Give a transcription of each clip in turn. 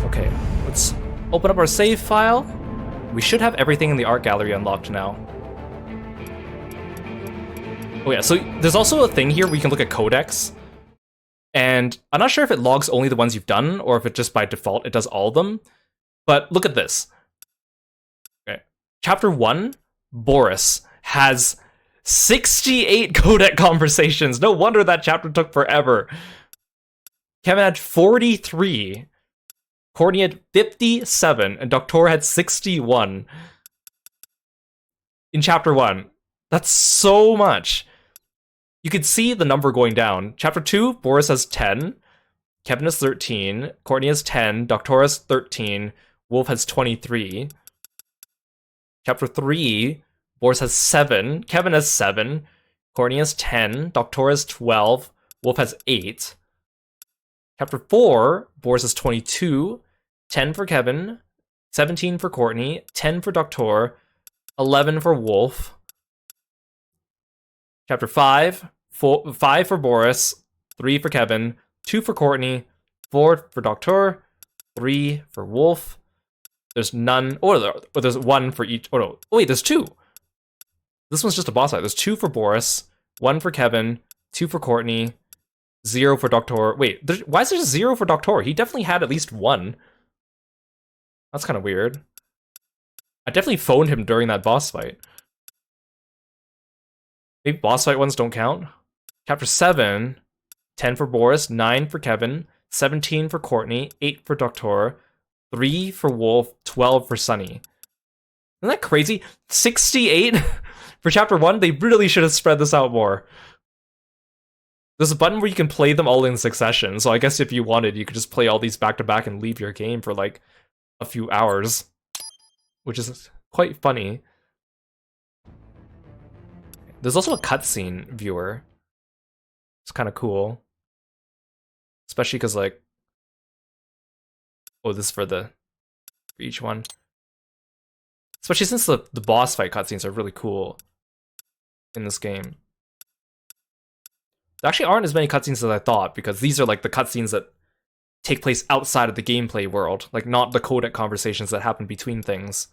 Okay, let's open up our save file. We should have everything in the art gallery unlocked now. Oh yeah, so there's also a thing here where you can look at codex. And I'm not sure if it logs only the ones you've done, or if it just by default it does all of them. But look at this. Okay. Chapter 1, Boris, has 68 codec conversations. No wonder that chapter took forever. Kevin had 43. Courtney had 57, and Doctor had 61. In chapter 1. That's so much. You could see the number going down. Chapter 2, Boris has 10. Kevin has 13. Courtney has 10. Doctor has 13. Wolf has 23. Chapter 3, Boris has 7. Kevin has 7. Courtney has 10. Doctor has 12. Wolf has 8. Chapter 4, Boris has 22. 10 for Kevin. 17 for Courtney. 10 for Doctor. 11 for Wolf. Chapter 5, 5 for Boris, 3 for Kevin, 2 for Courtney, 4 for Doctor, 3 for Wolf. There's none. Oh, there's 1 for each. Oh, no. Oh, wait, there's 2. This one's just a boss fight. There's 2 for Boris, 1 for Kevin, 2 for Courtney, 0 for Doctor. Wait, why is there just 0 for Doctor? He definitely had at least 1. That's kind of weird. I definitely phoned him during that boss fight. Maybe boss fight ones don't count. Chapter 7, 10 for Boris, 9 for Kevin, 17 for Courtney, 8 for Doctor, 3 for Wolf, 12 for Sunny. Isn't that crazy? 68 for chapter 1? They really should have spread this out more. There's a button where you can play them all in succession, so I guess if you wanted, you could just play all these back to back and leave your game for like a few hours. Which is quite funny. There's also a cutscene viewer. It's kind of cool. Especially because, like... Oh, this is for each one. Especially since the boss fight cutscenes are really cool in this game. There actually aren't as many cutscenes as I thought, because these are like the cutscenes that take place outside of the gameplay world. Like, not the codec conversations that happen between things.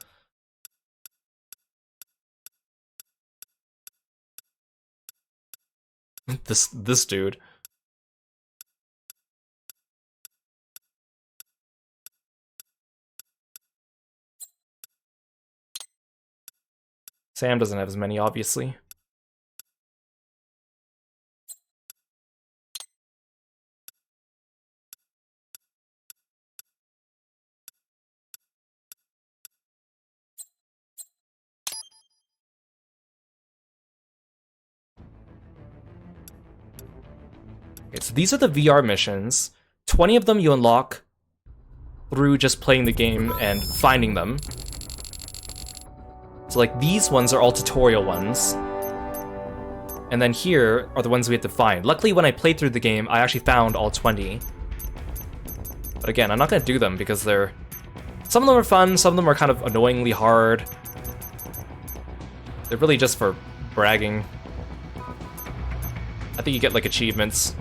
This dude. Sam doesn't have as many, obviously. Okay, so these are the VR missions. 20 of them you unlock through just playing the game and finding them. So like these ones are all tutorial ones. And then here are the ones we have to find. Luckily when I played through the game, I actually found all 20. But again, I'm not going to do them because some of them are fun, some of them are kind of annoyingly hard. They're really just for bragging. I think you get like achievements.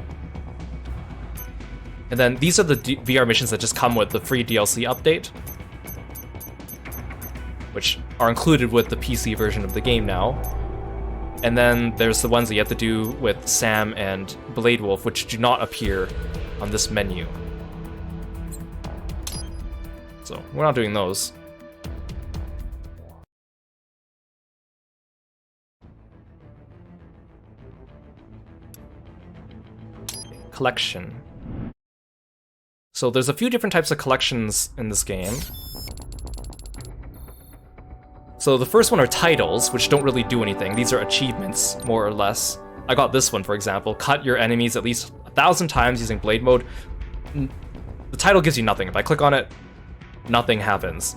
And then these are the VR missions that just come with the free DLC update, which are included with the PC version of the game now. And then there's the ones that you have to do with Sam and Blade Wolf, which do not appear on this menu. So we're not doing those. Collection. So there's a few different types of collections in this game. So the first one are titles, which don't really do anything. These are achievements, more or less. I got this one, for example. Cut your enemies at least 1,000 times using blade mode. The title gives you nothing. If I click on it, nothing happens.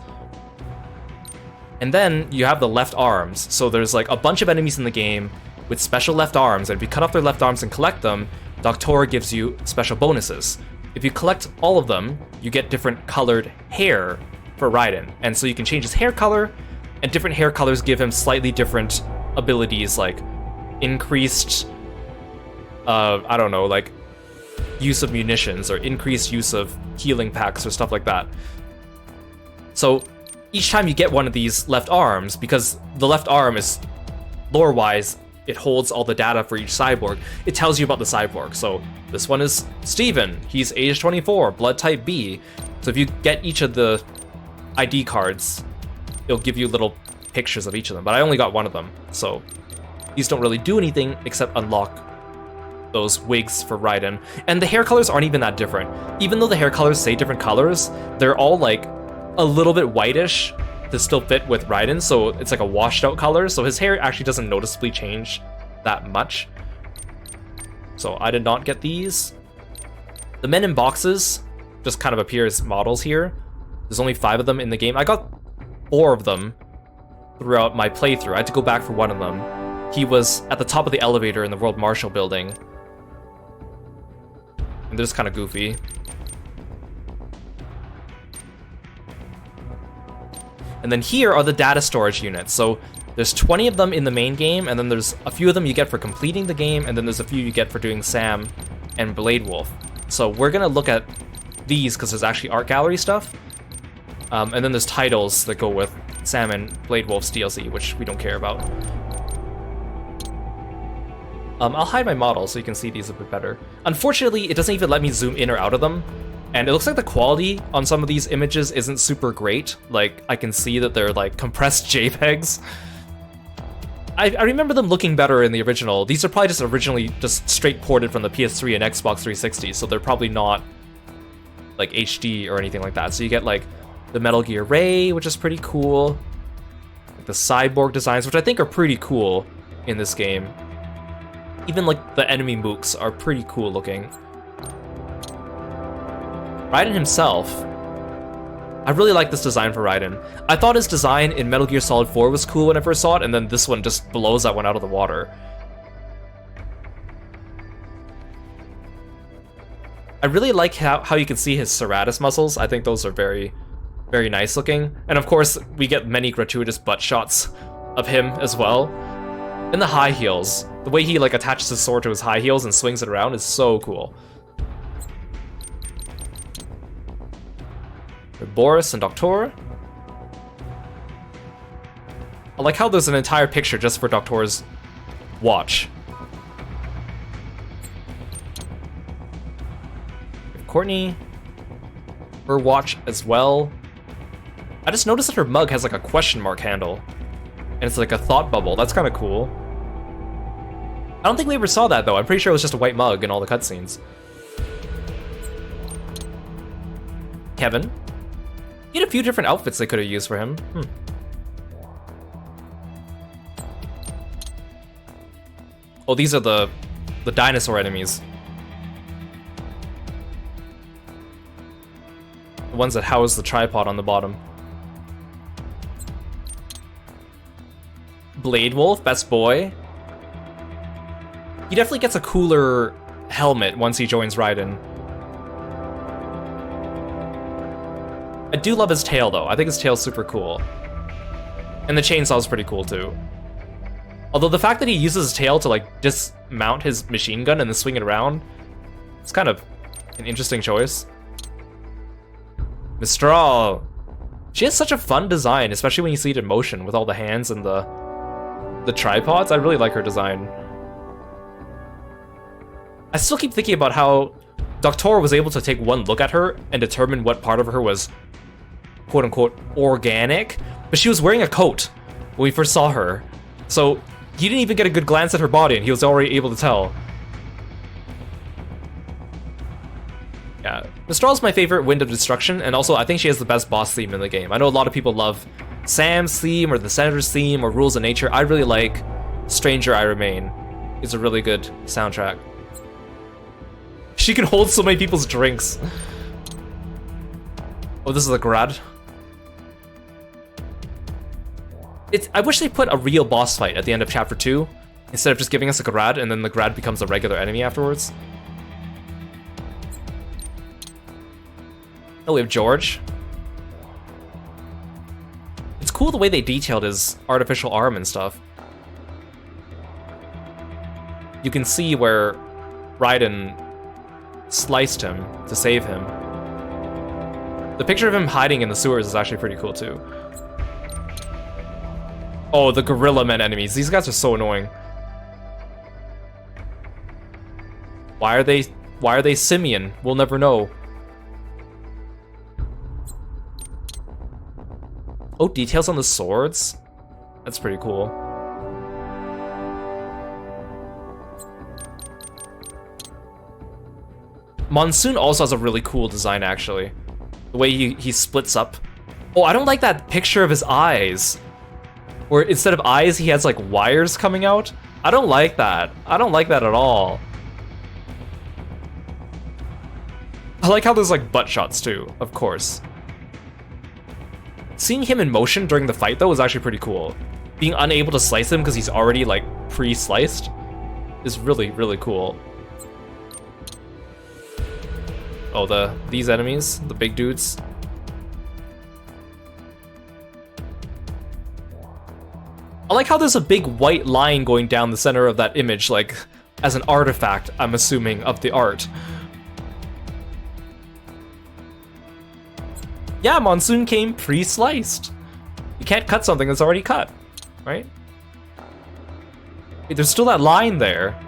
And then you have the left arms. So there's like a bunch of enemies in the game with special left arms, and if you cut off their left arms and collect them, Doctor gives you special bonuses. If you collect all of them, you get different colored hair for Raiden. And so you can change his hair color, and different hair colors give him slightly different abilities, like increased, I don't know, like use of munitions or increased use of healing packs or stuff like that. So each time you get one of these left arms, because the left arm is lore-wise, it holds all the data for each cyborg, it tells you about the cyborg. So this one is Steven, he's age 24, blood type B. So if you get each of the ID cards, it'll give you little pictures of each of them, but I only got one of them, so these don't really do anything except unlock those wigs for Raiden. And the hair colors aren't even that different. Even though the hair colors say different colors, they're all like a little bit whitish to still fit with Raiden, so it's like a washed out color, so his hair actually doesn't noticeably change that much. So I did not get these. The men in boxes just kind of appear as models here. There's only 5 of them in the game. I got 4 of them throughout my playthrough. I had to go back for one of them. He was at the top of the elevator in the World Marshal building. And they're just kind of goofy. And then here are the data storage units. So there's 20 of them in the main game, and then there's a few of them you get for completing the game, and then there's a few you get for doing Sam and Blade Wolf. So we're gonna look at these because there's actually art gallery stuff. And then there's titles that go with Sam and Blade Wolf's DLC, which we don't care about. I'll hide my model so you can see these a bit better. Unfortunately, it doesn't even let me zoom in or out of them. And it looks like the quality on some of these images isn't super great. Like, I can see that they're like compressed JPEGs. I remember them looking better in the original. These are probably just originally just straight ported from the PS3 and Xbox 360, so they're probably not like HD or anything like that. So you get like the Metal Gear Ray, which is pretty cool. Like the cyborg designs, which I think are pretty cool in this game. Even like the enemy mooks are pretty cool looking. Raiden himself, I really like this design for Raiden. I thought his design in Metal Gear Solid 4 was cool when I first saw it, and then this one just blows that one out of the water. I really like how you can see his serratus muscles. I think those are very, very nice looking. And of course, we get many gratuitous butt shots of him as well. And the high heels. The way he like attaches his sword to his high heels and swings it around is so cool. Boris and Doctor. I like how there's an entire picture just for Doctor's watch. Courtney, her watch as well. I just noticed that her mug has like a question mark handle. And it's like a thought bubble. That's kind of cool. I don't think we ever saw that though. I'm pretty sure it was just a white mug in all the cutscenes. Kevin. He had a few different outfits they could have used for him. Oh, these are the dinosaur enemies. The ones that house the tripod on the bottom. Blade Wolf, best boy. He definitely gets a cooler helmet once he joins Raiden. I do love his tail though. I think his tail's super cool. And the chainsaw's pretty cool too. Although the fact that he uses his tail to like dismount his machine gun and then swing it around, it's kind of an interesting choice. Mistral. She has such a fun design, especially when you see it in motion with all the hands and the tripods. I really like her design. I still keep thinking about how Doctor was able to take one look at her and determine what part of her was quote-unquote organic, but she was wearing a coat when we first saw her. So he didn't even get a good glance at her body and he was already able to tell. Yeah, Mistral's my favorite Wind of Destruction, and also I think she has the best boss theme in the game. I know a lot of people love Sam's theme or the Senator's theme or Rules of Nature. I really like Stranger I Remain. It's a really good soundtrack. She can hold so many people's drinks. Oh, this is a Grad. I wish they put a real boss fight at the end of Chapter 2, instead of just giving us a Grad, and then the Grad becomes a regular enemy afterwards. Oh, we have George. It's cool the way they detailed his artificial arm and stuff. You can see where Raiden sliced him to save him. The picture of him hiding in the sewers is actually pretty cool too. Oh, the gorilla men enemies. These guys are so annoying. Why are they simian? We'll never know. Oh, details on the swords? That's pretty cool. Monsoon also has a really cool design, actually. The way he splits up. Oh, I don't like that picture of his eyes. Where instead of eyes, he has like wires coming out. I don't like that. I don't like that at all. I like how there's like butt shots too, of course. Seeing him in motion during the fight though was actually pretty cool. Being unable to slice him because he's already like pre-sliced is really, really cool. Oh, these enemies, the big dudes. I like how there's a big white line going down the center of that image, like as an artifact, I'm assuming, of the art. Yeah, Monsoon came pre-sliced. You can't cut something that's already cut, right? Wait, there's still that line there.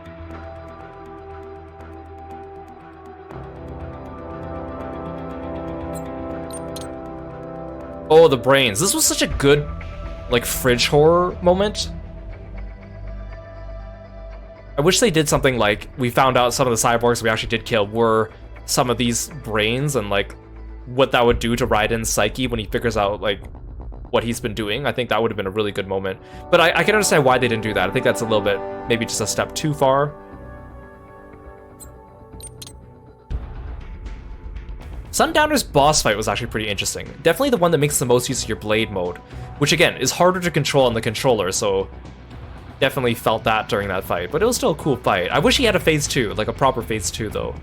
Oh, the brains. This was such a good, like, fridge horror moment. I wish they did something like, we found out some of the cyborgs we actually did kill were some of these brains, and like, what that would do to Raiden's psyche when he figures out, like, what he's been doing. I think that would have been a really good moment. But I can understand why they didn't do that. I think that's a little bit, maybe just a step too far. Sundowner's boss fight was actually pretty interesting. Definitely the one that makes the most use of your blade mode, which again, is harder to control on the controller, so definitely felt that during that fight. But it was still a cool fight. I wish he had a phase 2, like a proper phase 2 though.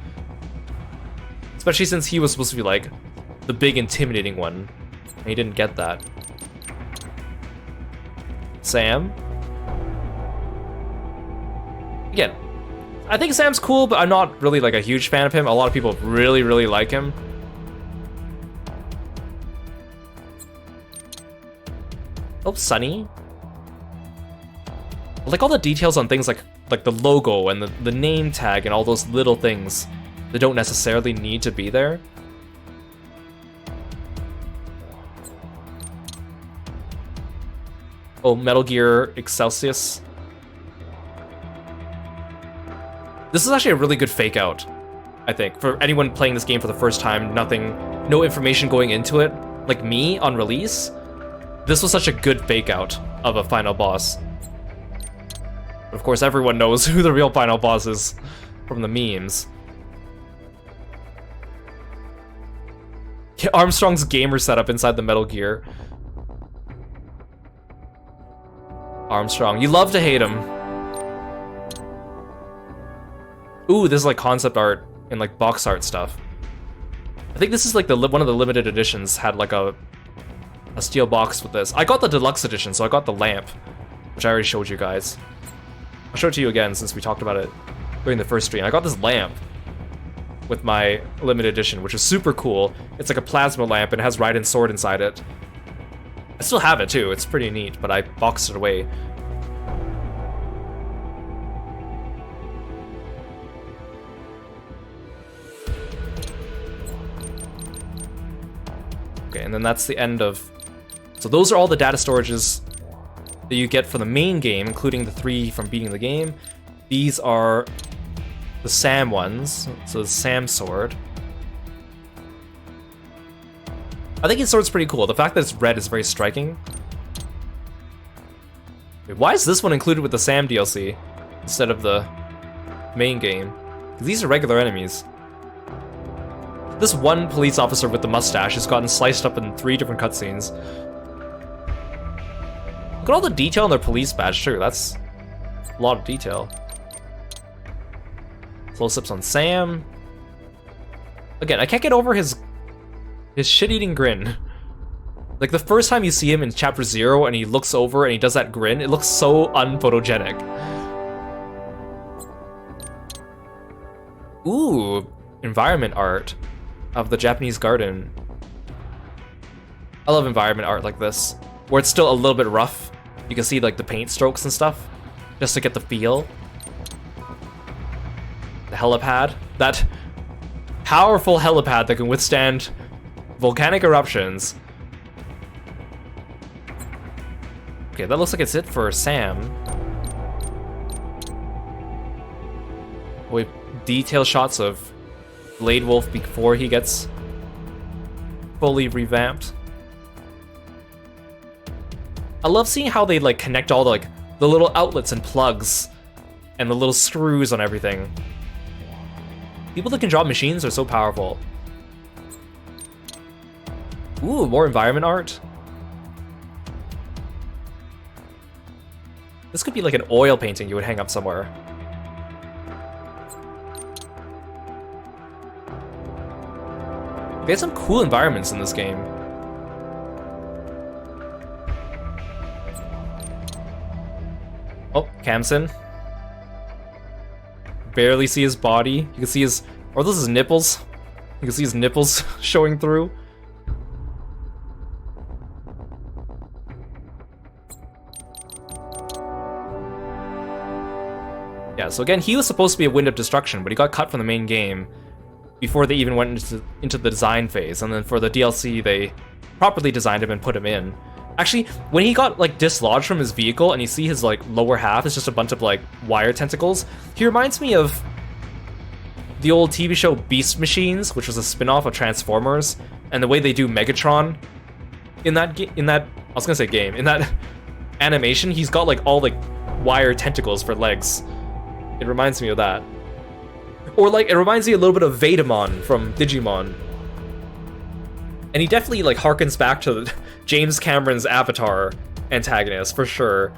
Especially since he was supposed to be like, the big intimidating one. And he didn't get that. Sam? Again, I think Sam's cool, but I'm not really like a huge fan of him. A lot of people really, really like him. Oh, Sunny. I like all the details on things like the logo and the name tag and all those little things that don't necessarily need to be there. Oh, Metal Gear Excelsius. This is actually a really good fake out, I think. For anyone playing this game for the first time, no information going into it, like me on release, this was such a good fake out of a final boss. Of course, everyone knows who the real final boss is from the memes. Armstrong's gamer setup inside the Metal Gear. Armstrong, you love to hate him. Ooh, this is like concept art and like box art stuff. I think this is like one of the limited editions had like a steel box with this. I got the deluxe edition, so I got the lamp, which I already showed you guys. I'll show it to you again since we talked about it during the first stream. I got this lamp with my limited edition, which is super cool. It's like a plasma lamp and it has Raiden's sword inside it. I still have it too, it's pretty neat, but I boxed it away. Okay, and then that's the end of... So those are all the data storages that you get for the main game, including the 3 from beating the game. These are the Sam ones, so the Sam sword. I think his sword's pretty cool. The fact that it's red is very striking. Wait, why is this one included with the Sam DLC instead of the main game? These are regular enemies. This one police officer with the mustache has gotten sliced up in 3 different cutscenes. Look at all the detail on their police badge too. That's a lot of detail. Close-ups on Sam. Again, I can't get over his shit-eating grin. Like, the first time you see him in Chapter 0 and he looks over and he does that grin, it looks so unphotogenic. Ooh, environment art of the Japanese garden. I love environment art like this, where it's still a little bit rough. You can see like the paint strokes and stuff, just to get the feel. The helipad, that powerful helipad that can withstand volcanic eruptions. Okay, that looks like it's it for Sam. With detailed shots of Blade Wolf before he gets fully revamped. I love seeing how they like connect all the little outlets and plugs and the little screws on everything. People that can draw machines are so powerful. Ooh, more environment art. This could be like an oil painting you would hang up somewhere. They had some cool environments in this game. Oh, Kamsen. Barely see his body. You can see his, or this is nipples. You can see his nipples showing through. Yeah, so again, he was supposed to be a Wind of Destruction, but he got cut from the main game before they even went into the design phase, and then for the DLC, they properly designed him and put him in. Actually, when he got like dislodged from his vehicle and you see his like lower half is just a bunch of like wire tentacles, he reminds me of the old TV show Beast Machines, which was a spin-off of Transformers, and the way they do Megatron in that I was gonna say game, in that animation, he's got like all like wire tentacles for legs. It reminds me of that. Or like, it reminds me a little bit of Vatamon from Digimon. And he definitely like harkens back to James Cameron's Avatar antagonist, for sure.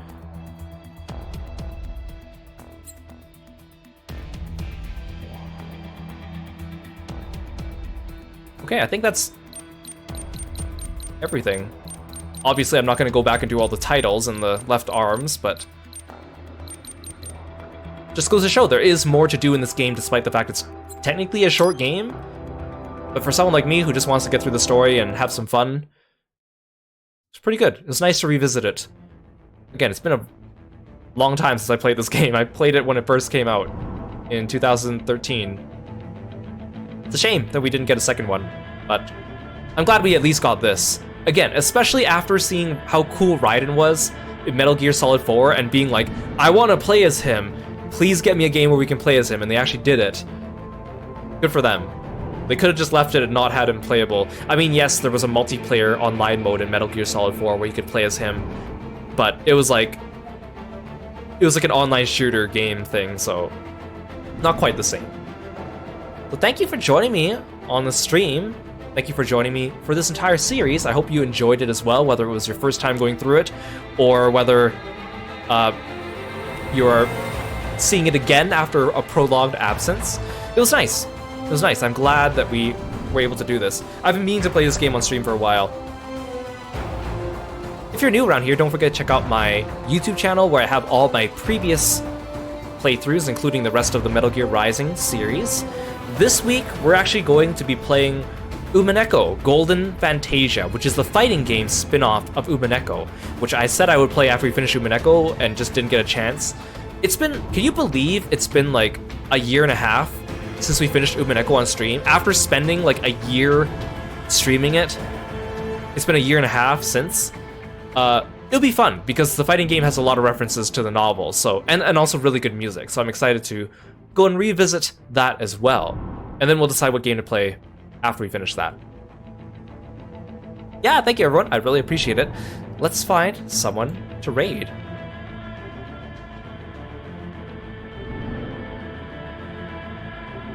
Okay, I think that's everything. Obviously, I'm not going to go back and do all the titles and the left arms, but just goes to show there is more to do in this game, despite the fact it's technically a short game. But for someone like me who just wants to get through the story and have some fun, it's pretty good. It's nice to revisit it. Again, it's been a long time since I played this game. I played it when it first came out in 2013. It's a shame that we didn't get a second one, but I'm glad we at least got this. Again, especially after seeing how cool Raiden was in Metal Gear Solid 4 and being like, I want to play as him. Please get me a game where we can play as him, and they actually did it. Good for them. They could have just left it and not had him playable. I mean, yes, there was a multiplayer online mode in Metal Gear Solid 4 where you could play as him, but it was like an online shooter game thing, so not quite the same. So thank you for joining me on the stream. Thank you for joining me for this entire series. I hope you enjoyed it as well, whether it was your first time going through it, or whether you are seeing it again after a prolonged absence. It was nice. It was nice. I'm glad that we were able to do this. I've been meaning to play this game on stream for a while. If you're new around here, don't forget to check out my YouTube channel where I have all my previous playthroughs, including the rest of the Metal Gear Rising series. This week, we're actually going to be playing Umineko Golden Fantasia, which is the fighting game spin-off of Umineko, which I said I would play after we finish Umineko and just didn't get a chance. It's been, can you believe it's been like a year and a half since we finished Umineko on stream? After spending like a year streaming it, it's been a year and a half since. It'll be fun because the fighting game has a lot of references to the novel, so and also really good music, so I'm excited to go and revisit that as well. And then we'll decide what game to play after we finish that. Yeah, thank you everyone, I really appreciate it. Let's find someone to raid.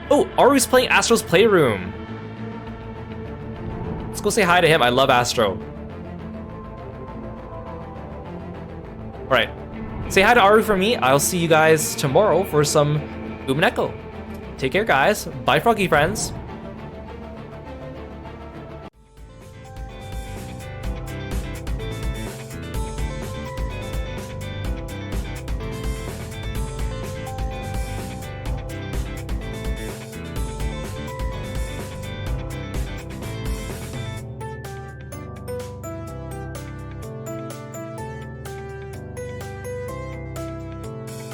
Oh, Aru's playing Astro's Playroom. Let's go say hi to him. I love Astro. Alright. Say hi to Aru for me. I'll see you guys tomorrow for some Umineko. Take care, guys. Bye, froggy friends.